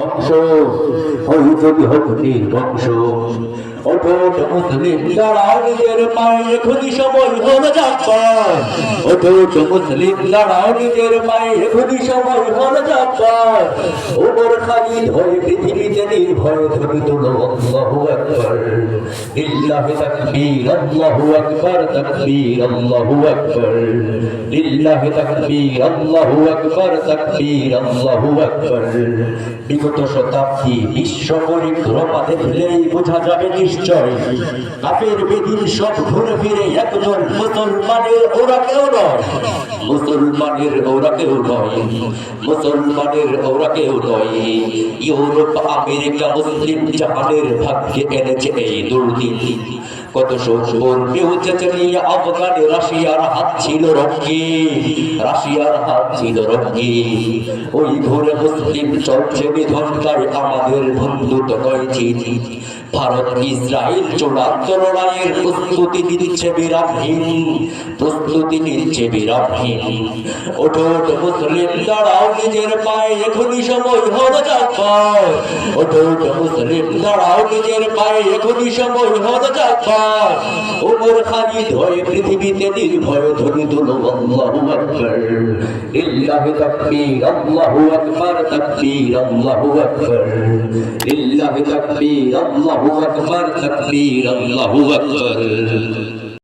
ধ্বংস, হইত বিহগ্নির বংশ। ওঠোট মুসলিম দাঁড়াও নিজের পায়ে, এখনই সময় হলো যাত্রার। ওঠোট মুসলিম দাঁড়াও নিজের পায়ে, এখনই সময় হলো যাত্রার। ওমর খালিদ হয়ে পৃথিবীতে নির্ভয় ধ্বনি তুলো আল্লাহু আকবার। লিল্লাহি তাকবীর, আল্লাহু আকবার, তাকবীর, আল্লাহু আকবার। লিল্লাহি তাকবীর, আল্লাহু আকবার, তাকবীর, আল্লাহু আকবার। বিগত শতাব্দী বিশ্ব পরিক্রমা দেখলেই বোঝা যাবে নিশ্চয়, কাফের বেদিন সব ঘুরে ফিরে একজন মুসলমানের ওরা কেউ নয়। মুসলমানের ওরা কেউ নয়, মুসলমানের ওরা কেউ নয়। ইউরোপ আমেরিকা মুসলিম জাহানের ভাগ্যে এনেছে এই দুর্নীতি। কত শোষণ নিউজে নিয়ে আফগানে রাশিয়ার হাত ছিল রঙ্গি, রাশিয়ার হাত ছিল রঙ্গি। ওই ঘুরে মুসলিম চলছে বিধ্বংসায়, আমাদের বন্ধু তো নয় চিঠি। ভারত ইসরায়েল চূড়ান্ত লড়াইয়ের প্রস্তুতি নিচ্ছে বিরামহীন, প্রস্তুতি নিচ্ছে বিরামহীন। ওঠোট মুসলিম দাঁড়াও নিজের পায়ে, এখনই সময় হলো যাত্রার। ওঠোট মুসলিম দাঁড়াও নিজের পায়ে, এখনই সময় হলো যাত্রার। ওমর খালিদ হয়ে পৃথিবীতে নির্ভয় ধ্বনি তুলো আল্লাহু আকবার। লিল্লাহি তাকবীর, আল্লাহু আকবার, তাকবীর, আল্লাহু আকবার। লিল্লাহি তাকবীর, আল্লাহু আকবার, তাকবীর, আল্লাহু আকবার।